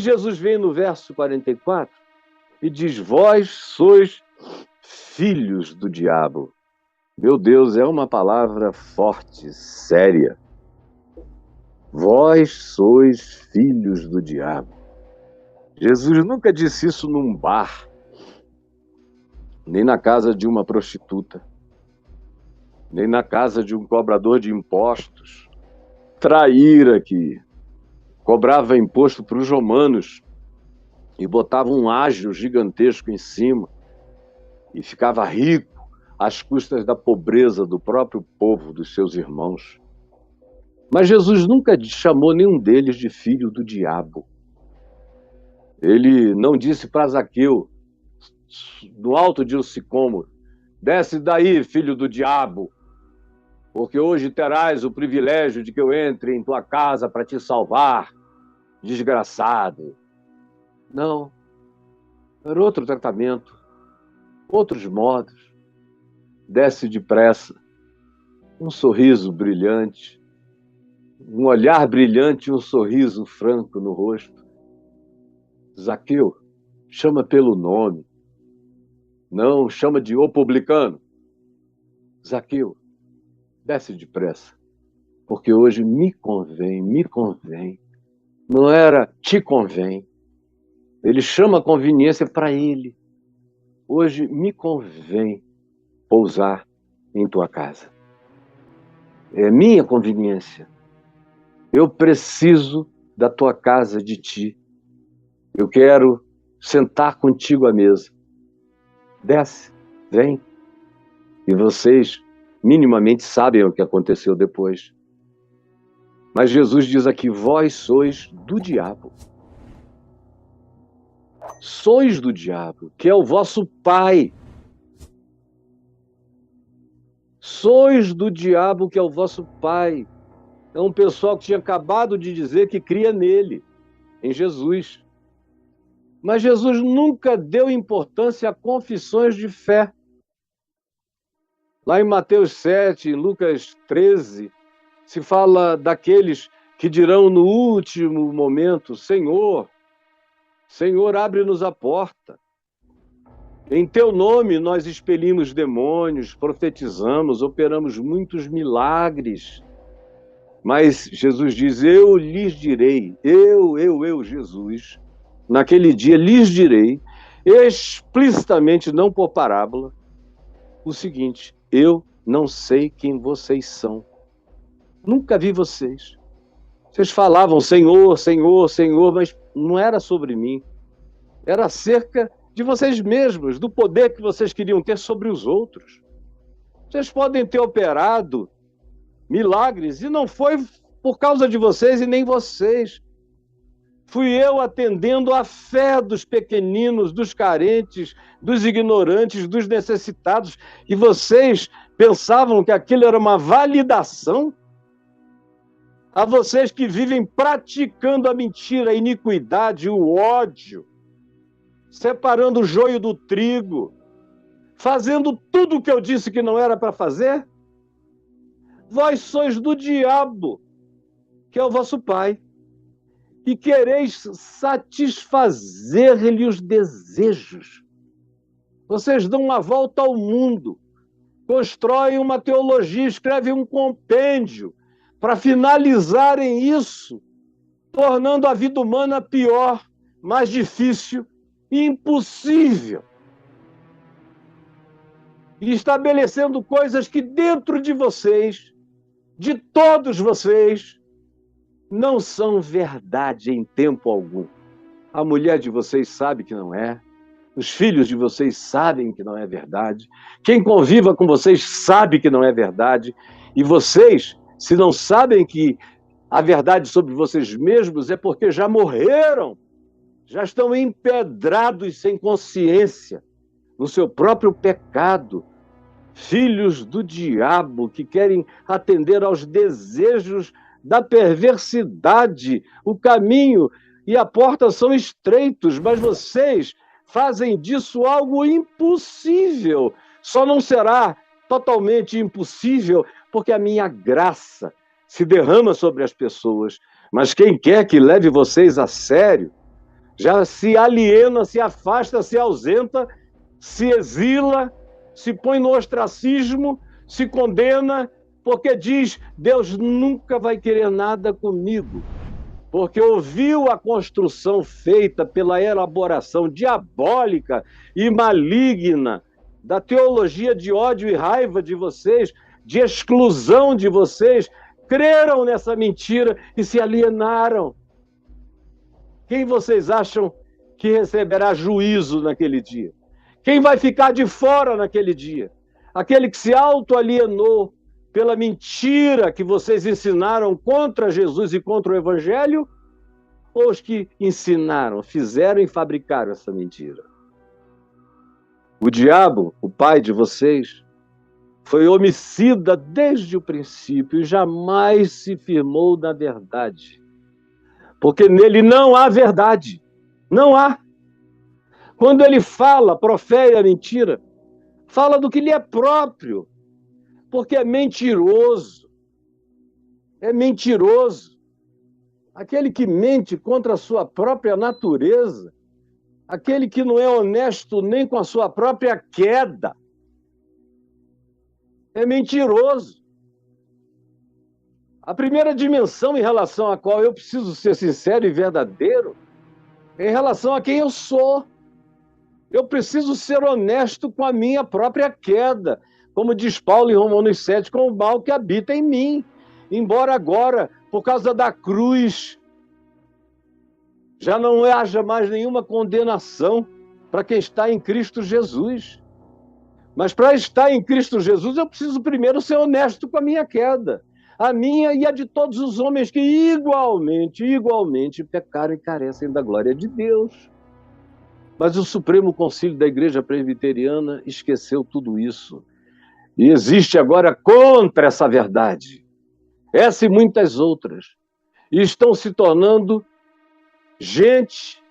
Jesus vem no verso 44 e diz: vós sois filhos do diabo. Meu Deus, é uma palavra forte, séria. Vós sois filhos do diabo. Jesus nunca disse isso num bar, nem na casa de uma prostituta, nem na casa de um cobrador de impostos, traíra que cobrava imposto para os romanos e botava um ágio gigantesco em cima e ficava rico às custas da pobreza do próprio povo, dos seus irmãos. Mas Jesus nunca chamou nenhum deles de filho do diabo. Ele não disse para Zaqueu, no alto de um sicômoro: desce daí, filho do diabo, porque hoje terás o privilégio de que eu entre em tua casa para te salvar, desgraçado. Não, era outro tratamento, outros modos. Desce depressa, um sorriso brilhante, um olhar brilhante e um sorriso franco no rosto. Zaqueu, chama pelo nome, não chama de o publicano. Zaqueu, desce depressa, porque hoje me convém. Não era te convém. Ele chama a conveniência para ele. Hoje me convém pousar em tua casa. É minha conveniência. Eu preciso da tua casa, de ti. Eu quero sentar contigo à mesa. Desce, vem. E vocês minimamente sabem o que aconteceu depois. Mas Jesus diz aqui: vós sois do diabo. Sois do diabo, que é o vosso pai. Sois do diabo, que é o vosso pai. É um pessoal que tinha acabado de dizer que cria nele, em Jesus. Mas Jesus nunca deu importância a confissões de fé. Lá em Mateus 7, em Lucas 13, se fala daqueles que dirão no último momento: Senhor, Senhor, abre-nos a porta. Em teu nome nós expelimos demônios, profetizamos, operamos muitos milagres. Mas Jesus diz: eu lhes direi, Jesus, naquele dia lhes direi, explicitamente, não por parábola, o seguinte: eu não sei quem vocês são. Nunca vi vocês. Vocês falavam Senhor, Senhor, Senhor, mas não era sobre mim. Era acerca de vocês mesmos, do poder que vocês queriam ter sobre os outros. Vocês podem ter operado milagres, e não foi por causa de vocês e nem vocês. Fui eu atendendo à fé dos pequeninos, dos carentes, dos ignorantes, dos necessitados, e vocês pensavam que aquilo era uma validação? A vocês que vivem praticando a mentira, a iniquidade, o ódio, separando o joio do trigo, fazendo tudo o que eu disse que não era para fazer? Vós sois do diabo, que é o vosso pai, e quereis satisfazer-lhe os desejos. Vocês dão uma volta ao mundo, constroem uma teologia, escrevem um compêndio para finalizarem isso, tornando a vida humana pior, mais difícil e impossível. E estabelecendo coisas que dentro de vocês, de todos vocês, não são verdade em tempo algum. A mulher de vocês sabe que não é. Os filhos de vocês sabem que não é verdade. Quem conviva com vocês sabe que não é verdade. E vocês, se não sabem que a verdade sobre vocês mesmos, é porque já morreram. Já estão empedrados sem consciência no seu próprio pecado. Filhos do diabo que querem atender aos desejos da perversidade. O caminho e a porta são estreitos, mas vocês fazem disso algo impossível. Só não será totalmente impossível porque a minha graça se derrama sobre as pessoas. Mas quem quer que leve vocês a sério já se aliena, se afasta, se ausenta, se exila, se põe no ostracismo, se condena, porque diz: Deus nunca vai querer nada comigo, porque ouviu a construção feita pela elaboração diabólica e maligna da teologia de ódio e raiva de vocês, de exclusão de vocês, creram nessa mentira e se alienaram. Quem vocês acham que receberá juízo naquele dia? Quem vai ficar de fora naquele dia? Aquele que se autoalienou pela mentira que vocês ensinaram contra Jesus e contra o Evangelho? Ou os que ensinaram, fizeram e fabricaram essa mentira? O diabo, o pai de vocês, foi homicida desde o princípio e jamais se firmou na verdade. Porque nele não há verdade. Não há. Quando ele fala, profere a mentira, fala do que lhe é próprio. Porque é mentiroso. É mentiroso. Aquele que mente contra a sua própria natureza, aquele que não é honesto nem com a sua própria queda, é mentiroso. A primeira dimensão em relação à qual eu preciso ser sincero e verdadeiro é em relação a quem eu sou. Eu preciso ser honesto com a minha própria queda, como diz Paulo em Romanos 7, com o mal que habita em mim. Embora agora, por causa da cruz, já não haja mais nenhuma condenação para quem está em Cristo Jesus. Mas para estar em Cristo Jesus, eu preciso primeiro ser honesto com a minha queda, a minha e a de todos os homens que igualmente pecaram e carecem da glória de Deus. Mas o Supremo Concílio da Igreja Presbiteriana esqueceu tudo isso. E existe agora contra essa verdade. Essa e muitas outras. E estão se tornando gente,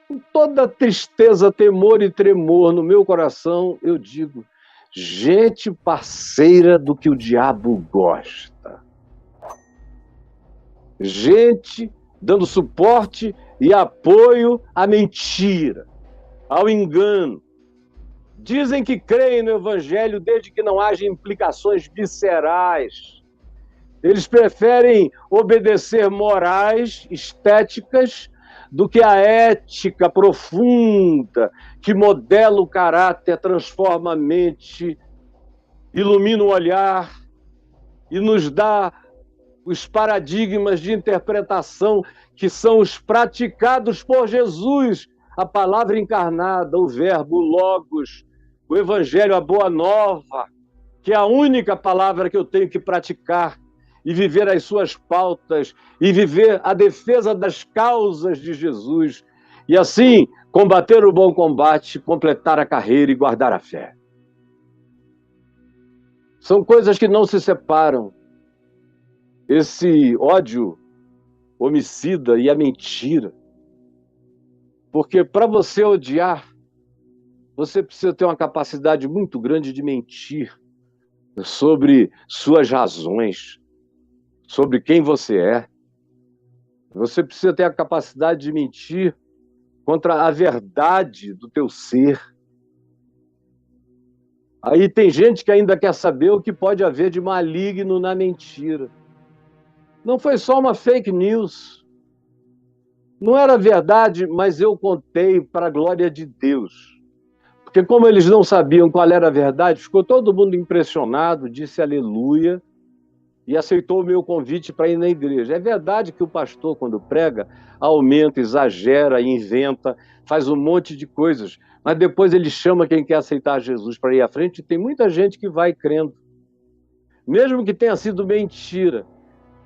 com toda tristeza, temor e tremor no meu coração, eu digo, gente parceira do que o diabo gosta. Gente dando suporte e apoio à mentira, ao engano. Dizem que creem no Evangelho desde que não haja implicações viscerais. Eles preferem obedecer morais, estéticas, do que a ética profunda que modela o caráter, transforma a mente, ilumina o olhar e nos dá os paradigmas de interpretação que são os praticados por Jesus, a palavra encarnada, o verbo, o logos, o evangelho, a boa nova, que é a única palavra que eu tenho que praticar e viver as suas pautas, e viver a defesa das causas de Jesus, e assim combater o bom combate, completar a carreira e guardar a fé. São coisas que não se separam. Esse ódio homicida e a mentira. Porque para você odiar, você precisa ter uma capacidade muito grande de mentir sobre suas razões, sobre quem você é. Você precisa ter a capacidade de mentir contra a verdade do teu ser. Aí tem gente que ainda quer saber o que pode haver de maligno na mentira. Não foi só uma fake news. Não era verdade, mas eu contei para a glória de Deus. Porque como eles não sabiam qual era a verdade, ficou todo mundo impressionado, disse aleluia, e aceitou o meu convite para ir na igreja. É verdade que o pastor, quando prega, aumenta, exagera, inventa, faz um monte de coisas, mas depois ele chama quem quer aceitar Jesus para ir à frente, e tem muita gente que vai crendo, mesmo que tenha sido mentira.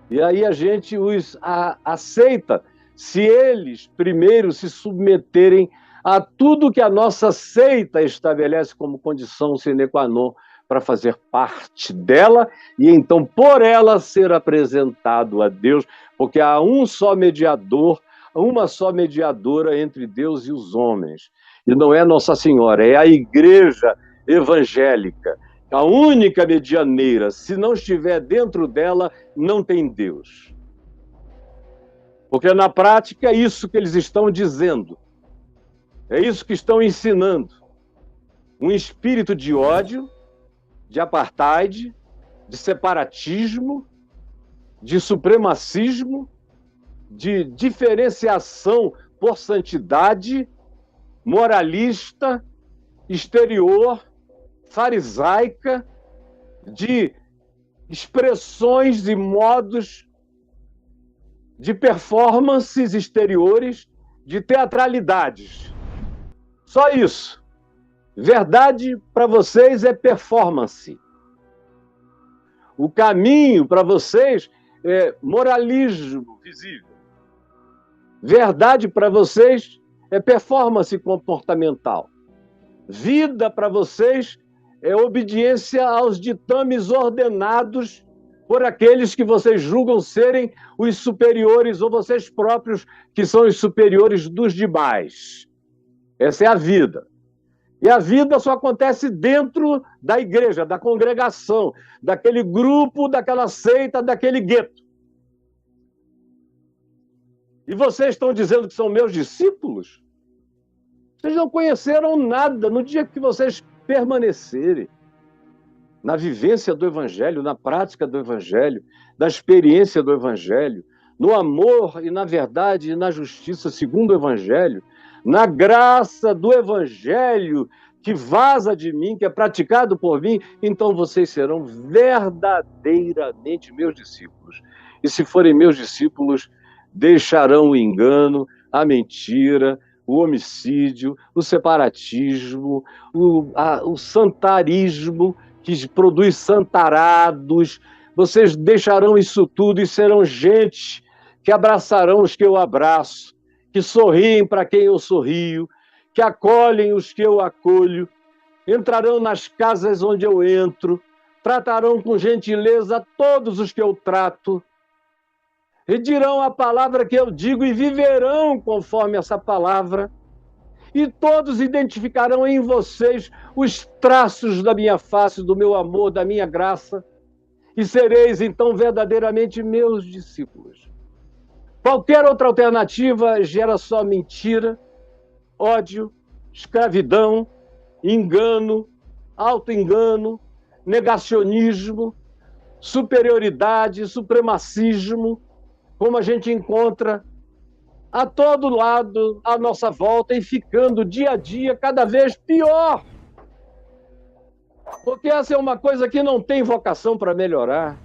E aí a gente os aceita, se eles primeiro se submeterem a tudo que a nossa seita estabelece como condição sine qua non para fazer parte dela e então por ela ser apresentado a Deus, porque há um só mediador, uma só mediadora entre Deus e os homens. E não é Nossa Senhora, é a Igreja Evangélica, a única medianeira. Se não estiver dentro dela, não tem Deus. Porque na prática é isso que eles estão dizendo, é isso que estão ensinando. Um espírito de ódio, de apartheid, de separatismo, de supremacismo, de diferenciação por santidade, moralista, exterior, farisaica, de expressões e modos de performances exteriores, de teatralidades. Só isso. Verdade para vocês é performance. O caminho para vocês é moralismo visível. Verdade para vocês é performance comportamental. Vida para vocês é obediência aos ditames ordenados por aqueles que vocês julgam serem os superiores, ou vocês próprios que são os superiores dos demais. Essa é a vida. E a vida só acontece dentro da igreja, da congregação, daquele grupo, daquela seita, daquele gueto. E vocês estão dizendo que são meus discípulos? Vocês não conheceram nada no dia que vocês permanecerem na vivência do Evangelho, na prática do Evangelho, da experiência do Evangelho, no amor e na verdade e na justiça segundo o Evangelho, na graça do Evangelho que vaza de mim, que é praticado por mim, então vocês serão verdadeiramente meus discípulos. E se forem meus discípulos, deixarão o engano, a mentira, o homicídio, o separatismo, o santarismo, que produz santarados. Vocês deixarão isso tudo e serão gente que abraçarão os que eu abraço, que sorriem para quem eu sorrio, que acolhem os que eu acolho, entrarão nas casas onde eu entro, tratarão com gentileza todos os que eu trato, e dirão a palavra que eu digo e viverão conforme essa palavra, e todos identificarão em vocês os traços da minha face, do meu amor, da minha graça, e sereis então verdadeiramente meus discípulos. Qualquer outra alternativa gera só mentira, ódio, escravidão, engano, auto-engano, negacionismo, superioridade, supremacismo, como a gente encontra a todo lado, à nossa volta, e ficando dia a dia cada vez pior. Porque essa é uma coisa que não tem vocação para melhorar.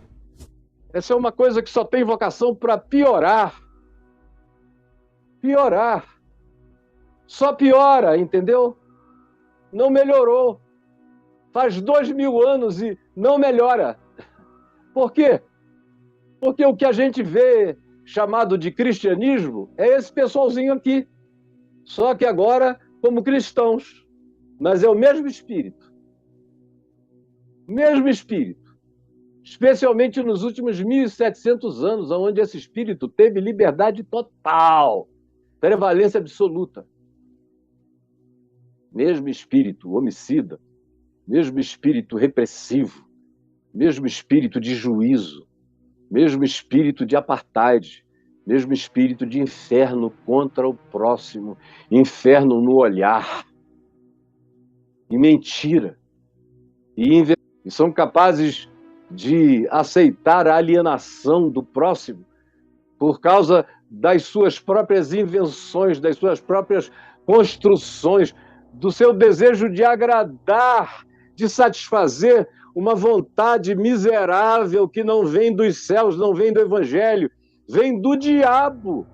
Essa é uma coisa que só tem vocação para piorar. Piorar. Só piora, entendeu? Não melhorou. Faz 2000 anos e não melhora. Por quê? Porque o que a gente vê chamado de cristianismo é esse pessoalzinho aqui. Só que agora como cristãos. Mas é o mesmo espírito. Mesmo espírito. Especialmente nos últimos 1.700 anos, onde esse espírito teve liberdade total, prevalência absoluta. Mesmo espírito homicida, mesmo espírito repressivo, mesmo espírito de juízo, mesmo espírito de apartheid, mesmo espírito de inferno contra o próximo, inferno no olhar, e mentira, e são capazes de aceitar a alienação do próximo por causa das suas próprias invenções, das suas próprias construções, do seu desejo de agradar, de satisfazer uma vontade miserável que não vem dos céus, não vem do Evangelho, vem do diabo,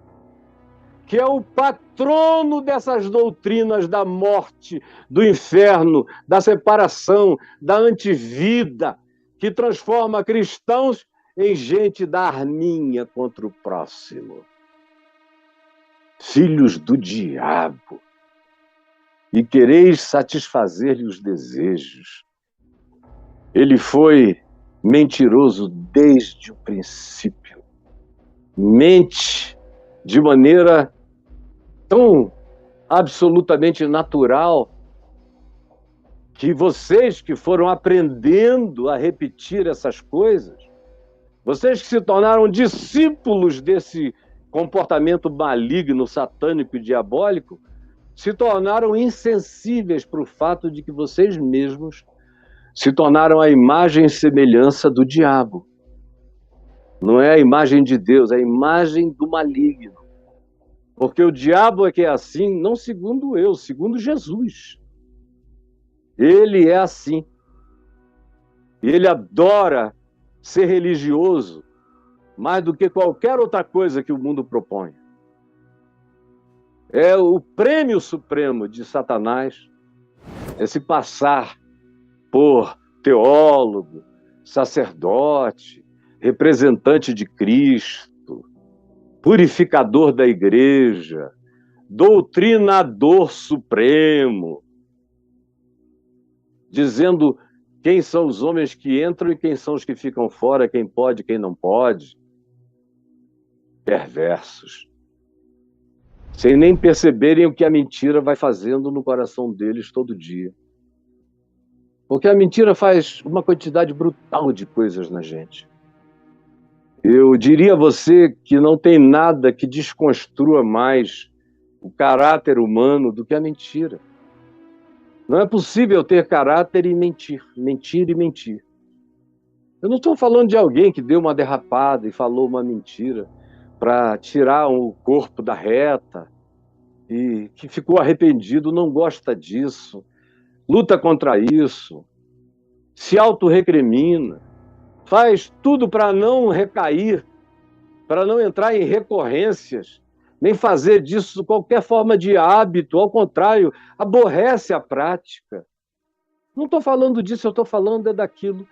que é o patrono dessas doutrinas da morte, do inferno, da separação, da antivida, que transforma cristãos em gente da arminha contra o próximo. Filhos do diabo, e quereis satisfazer-lhe os desejos. Ele foi mentiroso desde o princípio. Mente de maneira tão absolutamente natural que vocês que foram aprendendo a repetir essas coisas, vocês que se tornaram discípulos desse comportamento maligno, satânico e diabólico, se tornaram insensíveis para o fato de que vocês mesmos se tornaram a imagem e semelhança do diabo. Não é a imagem de Deus, é a imagem do maligno. Porque o diabo é que é assim, não segundo eu, segundo Jesus. Ele é assim. E ele adora ser religioso mais do que qualquer outra coisa que o mundo propõe. É o prêmio supremo de Satanás, é se passar por teólogo, sacerdote, representante de Cristo, purificador da igreja, doutrinador supremo, dizendo quem são os homens que entram e quem são os que ficam fora, quem pode, quem não pode. Perversos. Sem nem perceberem o que a mentira vai fazendo no coração deles todo dia. Porque a mentira faz uma quantidade brutal de coisas na gente. Eu diria a você que não tem nada que desconstrua mais o caráter humano do que a mentira. Não é possível ter caráter e mentir, mentir e mentir. Eu não estou falando de alguém que deu uma derrapada e falou uma mentira para tirar o corpo da reta e que ficou arrependido, não gosta disso, luta contra isso, se autorrecrimina, faz tudo para não recair, para não entrar em recorrências, nem fazer disso qualquer forma de hábito, ao contrário, aborrece a prática. Não estou falando disso, eu estou falando daquilo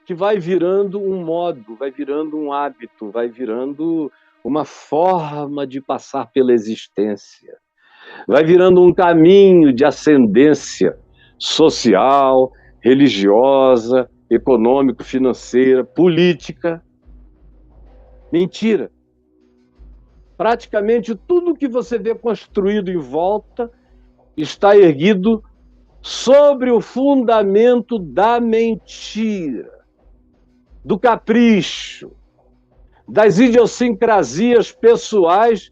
que vai virando um modo, vai virando um hábito, vai virando uma forma de passar pela existência, vai virando um caminho de ascendência social, religiosa, econômico, financeira, política. Mentira. Praticamente tudo que você vê construído em volta está erguido sobre o fundamento da mentira, do capricho, das idiosincrasias pessoais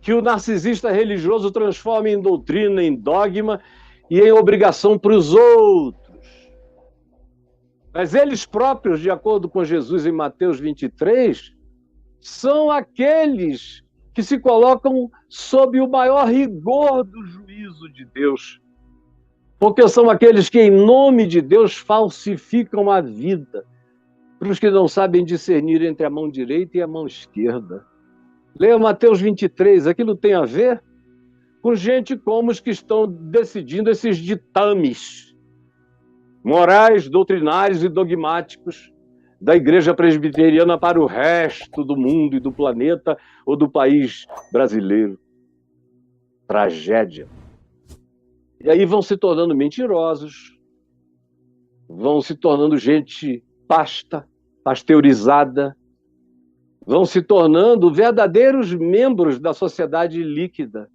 que o narcisista religioso transforma em doutrina, em dogma e em obrigação para os outros. Mas eles próprios, de acordo com Jesus em Mateus 23, são aqueles que se colocam sob o maior rigor do juízo de Deus. Porque são aqueles que, em nome de Deus, falsificam a vida para os que não sabem discernir entre a mão direita e a mão esquerda. Leia Mateus 23, aquilo tem a ver com gente como os que estão decidindo esses ditames morais, doutrinários e dogmáticos da Igreja Presbiteriana para o resto do mundo e do planeta ou do país brasileiro. Tragédia. E aí vão se tornando mentirosos, vão se tornando gente pasteurizada, vão se tornando verdadeiros membros da sociedade líquida,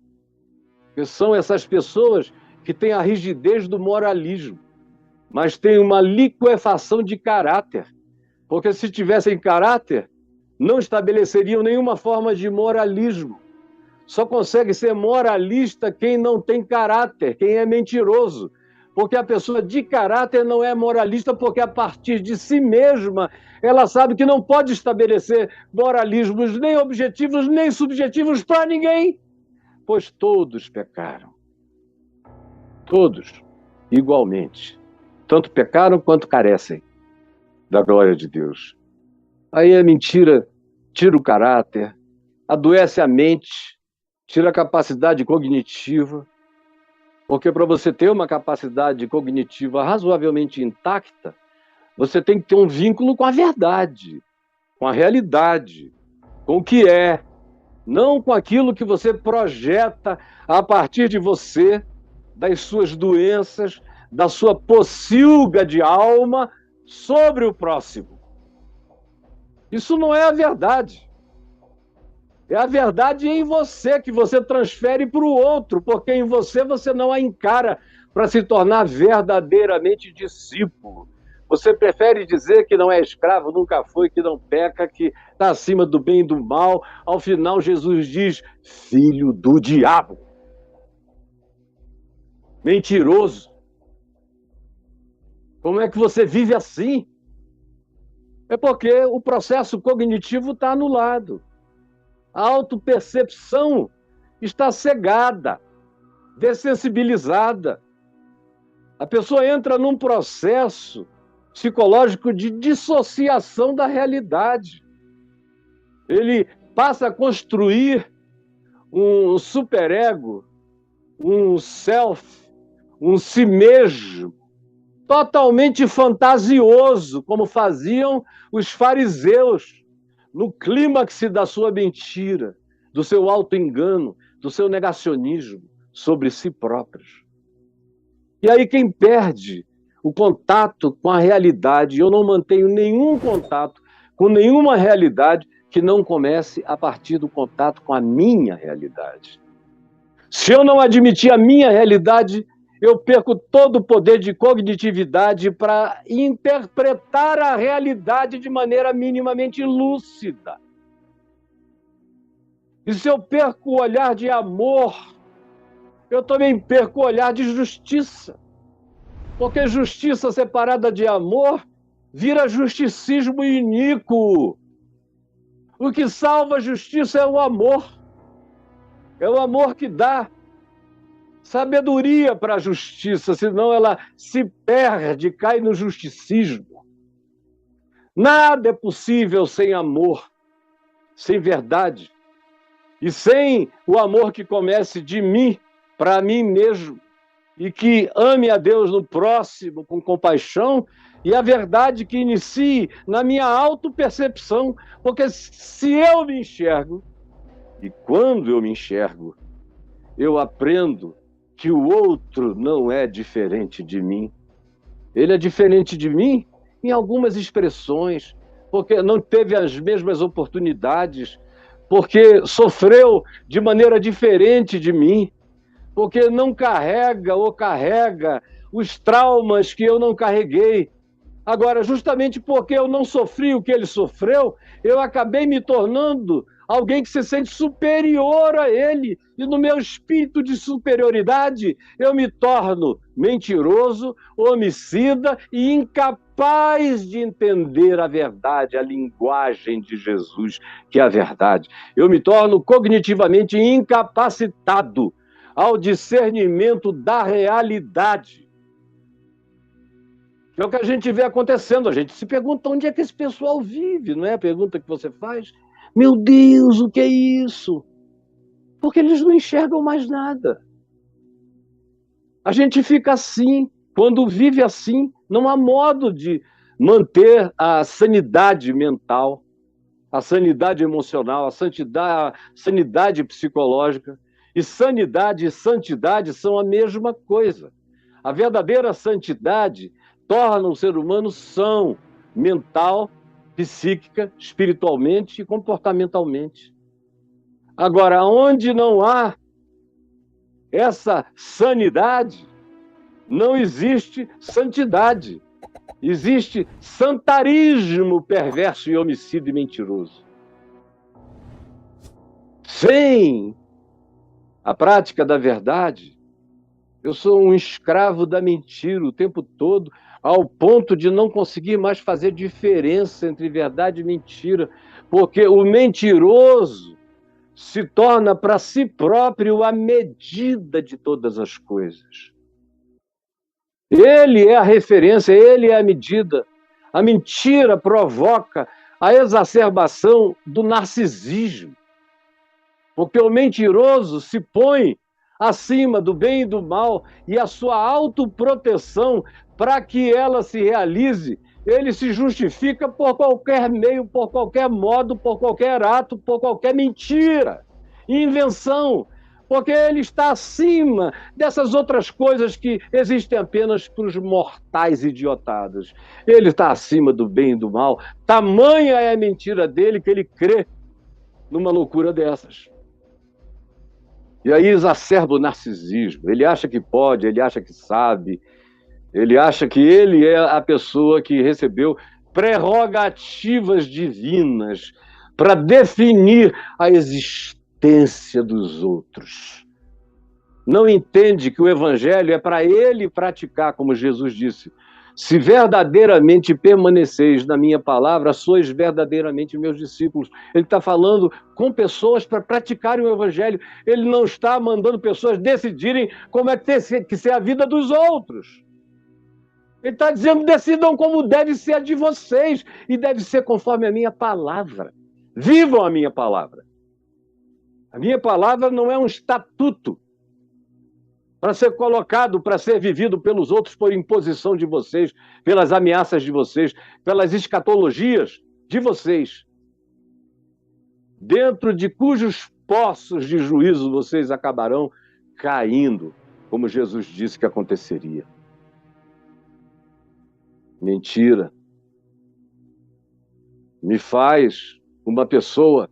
que são essas pessoas que têm a rigidez do moralismo, mas têm uma liquefação de caráter, porque se tivessem caráter, não estabeleceriam nenhuma forma de moralismo. Só consegue ser moralista quem não tem caráter, quem é mentiroso. Porque a pessoa de caráter não é moralista, porque a partir de si mesma ela sabe que não pode estabelecer moralismos nem objetivos nem subjetivos para ninguém, pois todos pecaram. Todos, igualmente. Tanto pecaram quanto carecem da glória de Deus. Aí a mentira tira o caráter, adoece a mente, tira a capacidade cognitiva, porque para você ter uma capacidade cognitiva razoavelmente intacta, você tem que ter um vínculo com a verdade, com a realidade, com o que é, não com aquilo que você projeta a partir de você, das suas doenças, da sua pocilga de alma sobre o próximo. Isso não é a verdade. É a verdade em você, que você transfere para o outro, porque em você não a encara para se tornar verdadeiramente discípulo. Você prefere dizer que não é escravo, nunca foi, que não peca, que está acima do bem e do mal. Ao final, Jesus diz: filho do diabo. Mentiroso. Como é que você vive assim? É porque o processo cognitivo está anulado. A autopercepção está cegada, dessensibilizada. A pessoa entra num processo psicológico de dissociação da realidade. Ele passa a construir um superego, um self, um si mesmo, totalmente fantasioso, como faziam os fariseus, no clímax da sua mentira, do seu auto-engano, do seu negacionismo sobre si próprios. E aí quem perde o contato com a realidade, eu não mantenho nenhum contato com nenhuma realidade que não comece a partir do contato com a minha realidade. Se eu não admitir a minha realidade, eu perco todo o poder de cognitividade para interpretar a realidade de maneira minimamente lúcida. E se eu perco o olhar de amor, eu também perco o olhar de justiça. Porque justiça separada de amor vira justicismo iníquo. O que salva a justiça é o amor. É o amor que dá sabedoria para a justiça, senão ela se perde, cai no justicismo. Nada é possível sem amor, sem verdade. E sem o amor que comece de mim, para mim mesmo, e que ame a Deus no próximo com compaixão, e a verdade que inicie na minha autopercepção, porque se eu me enxergo, e quando eu me enxergo, eu aprendo que o outro não é diferente de mim. Ele é diferente de mim em algumas expressões, porque não teve as mesmas oportunidades, porque sofreu de maneira diferente de mim, porque não carrega ou carrega os traumas que eu não carreguei. Agora, justamente porque eu não sofri o que ele sofreu, eu acabei me tornando alguém que se sente superior a ele. E no meu espírito de superioridade, eu me torno mentiroso, homicida e incapaz de entender a verdade, a linguagem de Jesus, que é a verdade. Eu me torno cognitivamente incapacitado ao discernimento da realidade. É o que a gente vê acontecendo. A gente se pergunta onde é que esse pessoal vive, não é a pergunta que você faz? Meu Deus, o que é isso? Porque eles não enxergam mais nada. A gente fica assim, quando vive assim, não há modo de manter a sanidade mental, a sanidade emocional, a sanidade psicológica. E sanidade e santidade são a mesma coisa. A verdadeira santidade torna o ser humano são, mental, psíquica, espiritualmente e comportamentalmente. Agora, onde não há essa sanidade, não existe santidade. Existe santarismo perverso e homicida e mentiroso. Sem a prática da verdade, eu sou um escravo da mentira o tempo todo, ao ponto de não conseguir mais fazer diferença entre verdade e mentira, porque o mentiroso se torna para si próprio a medida de todas as coisas. Ele é a referência, ele é a medida. A mentira provoca a exacerbação do narcisismo, porque o mentiroso se põe acima do bem e do mal, e a sua autoproteção, para que ela se realize, ele se justifica por qualquer meio, por qualquer modo, por qualquer ato, por qualquer mentira, invenção, porque ele está acima dessas outras coisas que existem apenas para os mortais idiotados. Ele está acima do bem e do mal. Tamanha é a mentira dele que ele crê numa loucura dessas. E aí exacerba o narcisismo. Ele acha que pode, ele acha que sabe. Ele acha que ele é a pessoa que recebeu prerrogativas divinas para definir a existência dos outros. Não entende que o evangelho é para ele praticar, como Jesus disse. Se verdadeiramente permaneceis na minha palavra, sois verdadeiramente meus discípulos. Ele está falando com pessoas para praticarem o evangelho. Ele não está mandando pessoas decidirem como é que tem que ser a vida dos outros. Ele está dizendo, decidam como deve ser a de vocês, e deve ser conforme a minha palavra. Vivam a minha palavra. A minha palavra não é um estatuto para ser colocado, para ser vivido pelos outros por imposição de vocês, pelas ameaças de vocês, pelas escatologias de vocês, dentro de cujos poços de juízo vocês acabarão caindo, como Jesus disse que aconteceria. Mentira me faz uma pessoa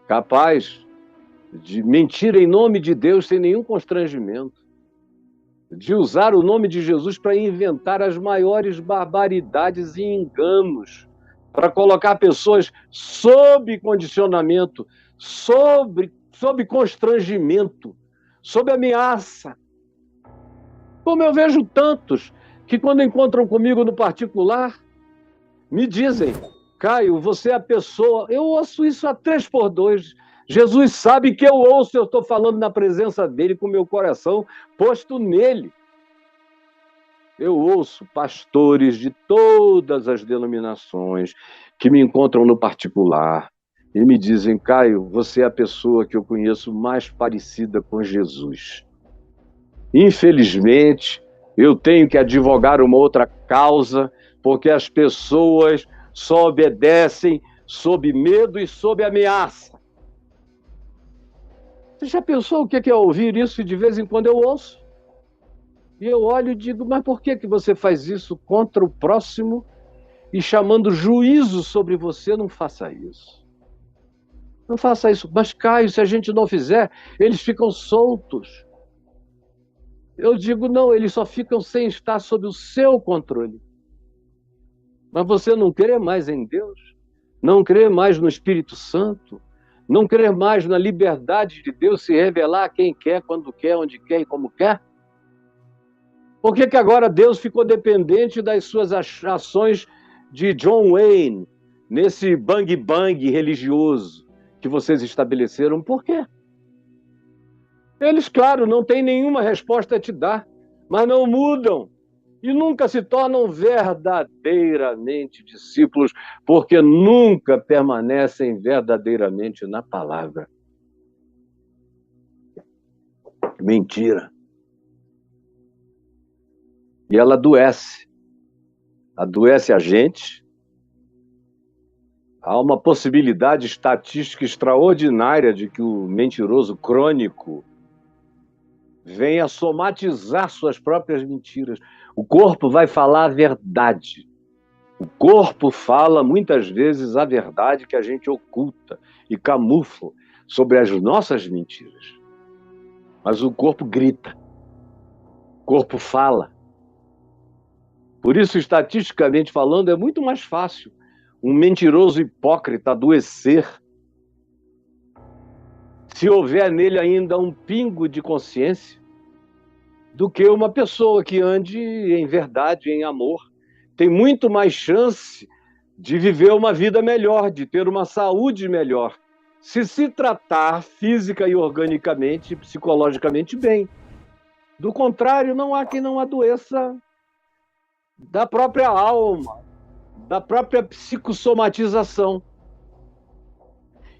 capaz de mentir em nome de Deus sem nenhum constrangimento, de usar o nome de Jesus para inventar as maiores barbaridades e enganos, para colocar pessoas sob condicionamento, sob constrangimento, sob ameaça. Como eu vejo tantos que quando encontram comigo no particular, me dizem, Caio, você é a pessoa... Eu ouço isso a 3x2. Jesus sabe que eu ouço, eu estou falando na presença dele, com o meu coração posto nele. Eu ouço pastores de todas as denominações que me encontram no particular e me dizem, Caio, você é a pessoa que eu conheço mais parecida com Jesus. Infelizmente, eu tenho que advogar uma outra causa, porque as pessoas só obedecem sob medo e sob ameaça. Você já pensou o que é ouvir isso e de vez em quando eu ouço? E eu olho e digo, mas por que você faz isso contra o próximo e chamando juízo sobre você? Não faça isso. Não faça isso. Mas, Caio, se a gente não fizer, eles ficam soltos. Eu digo, não, eles só ficam sem estar sob o seu controle. Mas você não crê mais em Deus? Não crê mais no Espírito Santo? Não crê mais na liberdade de Deus se revelar a quem quer, quando quer, onde quer e como quer? Por que agora Deus ficou dependente das suas ações de John Wayne, nesse bang-bang religioso que vocês estabeleceram? Por quê? Eles, claro, não têm nenhuma resposta a te dar, mas não mudam e nunca se tornam verdadeiramente discípulos, porque nunca permanecem verdadeiramente na palavra. Mentira. E ela adoece. Adoece a gente. Há uma possibilidade estatística extraordinária de que o mentiroso crônico venha somatizar suas próprias mentiras. O corpo vai falar a verdade. O corpo fala, muitas vezes, a verdade que a gente oculta e camufla sobre as nossas mentiras. Mas o corpo grita. O corpo fala. Por isso, estatisticamente falando, é muito mais fácil um mentiroso hipócrita adoecer se houver nele ainda um pingo de consciência, do que uma pessoa que ande em verdade, em amor. Tem muito mais chance de viver uma vida melhor, de ter uma saúde melhor, se tratar física e organicamente, psicologicamente bem. Do contrário, não há quem não adoeça da própria alma, da própria psicossomatização.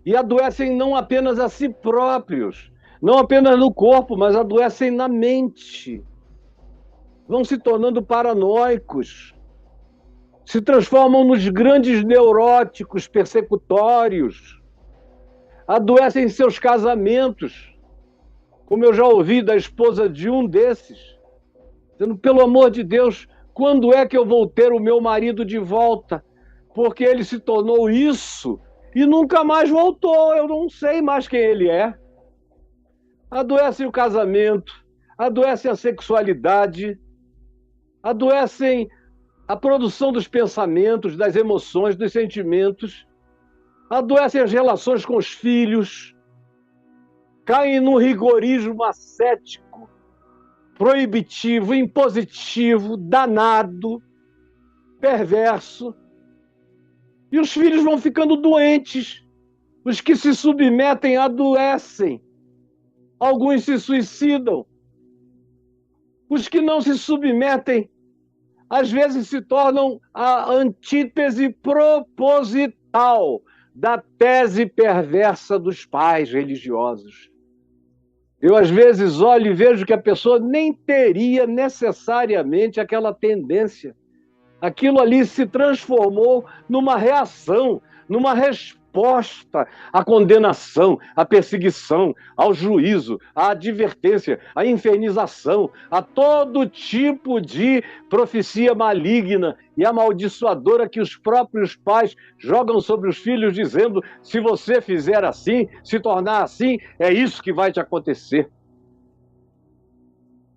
E adoecem não apenas a si próprios, não apenas no corpo, mas adoecem na mente. Vão se tornando paranoicos, se transformam nos grandes neuróticos persecutórios, adoecem em seus casamentos, como eu já ouvi da esposa de um desses, dizendo, pelo amor de Deus, quando é que eu vou ter o meu marido de volta? Porque ele se tornou isso e nunca mais voltou, eu não sei mais quem ele é. Adoece o casamento, adoece a sexualidade, adoecem a produção dos pensamentos, das emoções, dos sentimentos, adoecem as relações com os filhos, caem no rigorismo ascético, proibitivo, impositivo, danado, perverso. E os filhos vão ficando doentes. Os que se submetem adoecem. Alguns se suicidam. Os que não se submetem, às vezes se tornam a antítese proposital da tese perversa dos pais religiosos. Eu, às vezes, olho e vejo que a pessoa nem teria necessariamente aquela tendência. Aquilo ali se transformou numa reação, numa resposta à condenação, à perseguição, ao juízo, à advertência, à infernização, a todo tipo de profecia maligna e amaldiçoadora que os próprios pais jogam sobre os filhos, dizendo: se você fizer assim, se tornar assim, é isso que vai te acontecer.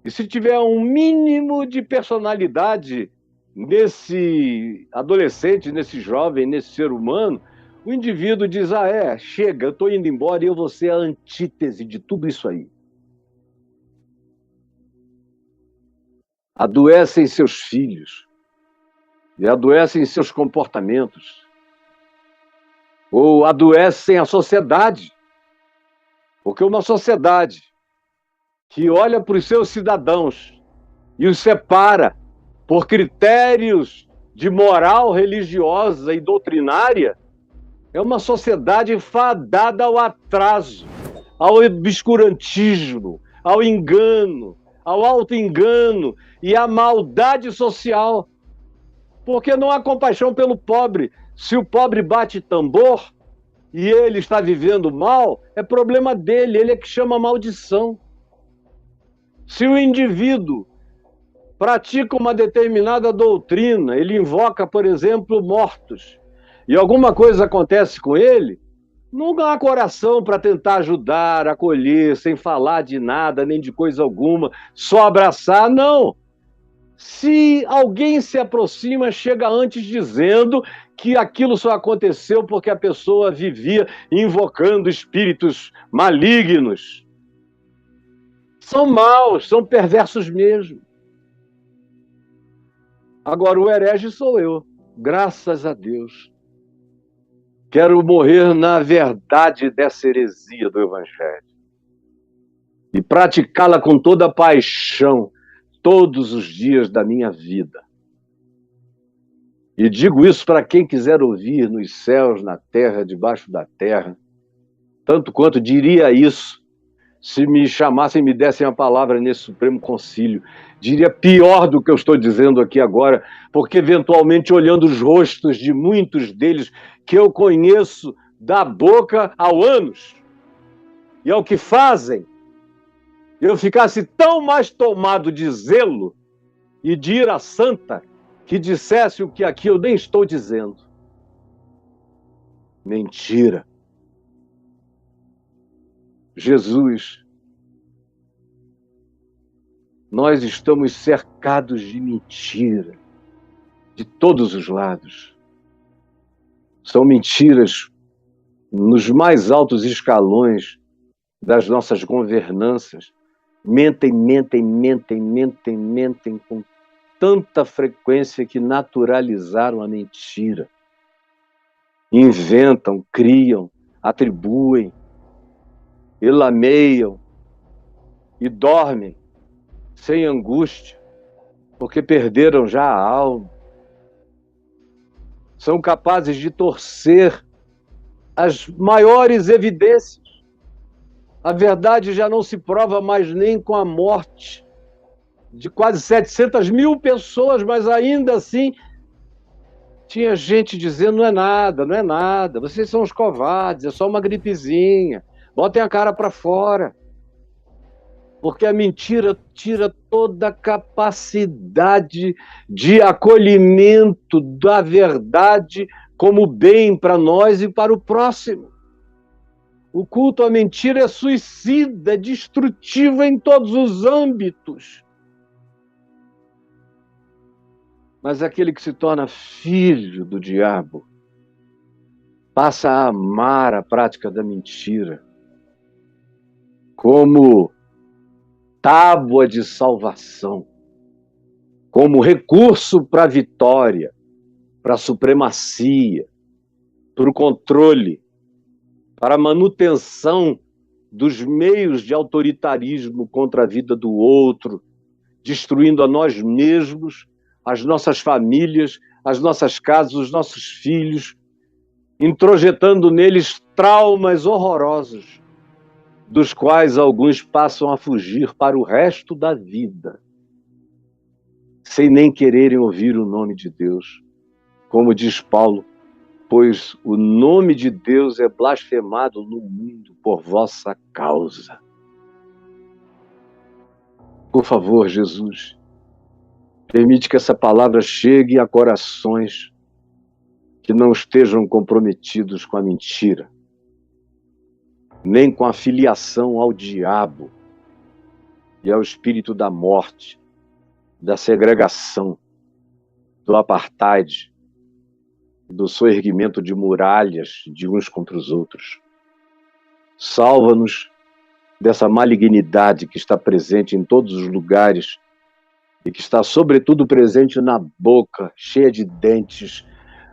E se tiver um mínimo de personalidade nesse adolescente, nesse jovem, nesse ser humano, o indivíduo diz: chega, eu estou indo embora e eu vou ser a antítese de tudo isso aí. Adoecem seus filhos, e adoecem seus comportamentos, ou adoecem a sociedade, porque uma sociedade que olha para os seus cidadãos e os separa por critérios de moral religiosa e doutrinária, é uma sociedade fadada ao atraso, ao obscurantismo, ao engano, ao auto-engano e à maldade social. Porque não há compaixão pelo pobre. Se o pobre bate tambor e ele está vivendo mal, é problema dele, ele é que chama maldição. Se o indivíduo pratica uma determinada doutrina, ele invoca, por exemplo, mortos, e alguma coisa acontece com ele, não há coração para tentar ajudar, acolher, sem falar de nada, nem de coisa alguma, só abraçar, não. Se alguém se aproxima, chega antes dizendo que aquilo só aconteceu porque a pessoa vivia invocando espíritos malignos. São maus, são perversos mesmo. Agora, o herege sou eu, graças a Deus. Quero morrer na verdade dessa heresia do Evangelho e praticá-la com toda a paixão todos os dias da minha vida. E digo isso para quem quiser ouvir nos céus, na terra, debaixo da terra, tanto quanto diria isso se me chamassem e me dessem a palavra nesse Supremo Concílio. Diria pior do que eu estou dizendo aqui agora, porque eventualmente olhando os rostos de muitos deles que eu conheço da boca ao ânus e ao que fazem, eu ficasse tão mais tomado de zelo e de ira santa que dissesse o que aqui eu nem estou dizendo. Mentira. Jesus, nós estamos cercados de mentira, de todos os lados. São mentiras nos mais altos escalões das nossas governanças. Mentem com tanta frequência que naturalizaram a mentira. Inventam, criam, atribuem, elameiam e dormem sem angústia, porque perderam já a alma. São capazes de torcer as maiores evidências. A verdade já não se prova mais nem com a morte de quase 700 mil pessoas, mas ainda assim tinha gente dizendo: não é nada, vocês são os covardes, é só uma gripezinha, botem a cara para fora. Porque a mentira tira toda a capacidade de acolhimento da verdade como bem para nós e para o próximo. O culto à mentira é suicida, é destrutivo em todos os âmbitos. Mas aquele que se torna filho do diabo passa a amar a prática da mentira como tábua de salvação, como recurso para a vitória, para a supremacia, para o controle, para a manutenção dos meios de autoritarismo contra a vida do outro, destruindo a nós mesmos, as nossas famílias, as nossas casas, os nossos filhos, introjetando neles traumas horrorosos, dos quais alguns passam a fugir para o resto da vida, sem nem quererem ouvir o nome de Deus. Como diz Paulo, pois o nome de Deus é blasfemado no mundo por vossa causa. Por favor, Jesus, permite que essa palavra chegue a corações que não estejam comprometidos com a mentira, nem com a filiação ao diabo e ao espírito da morte, da segregação, do apartheid, do soerguimento de muralhas de uns contra os outros. Salva-nos dessa malignidade que está presente em todos os lugares e que está sobretudo presente na boca, cheia de dentes,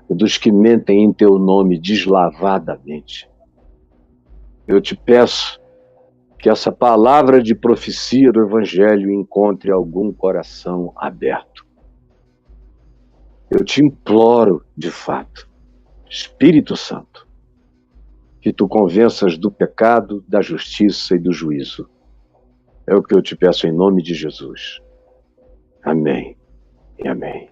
dos que mentem em teu nome deslavadamente. Eu te peço que essa palavra de profecia do Evangelho encontre algum coração aberto. Eu te imploro, de fato, Espírito Santo, que tu convenças do pecado, da justiça e do juízo. É o que eu te peço em nome de Jesus. Amém e amém.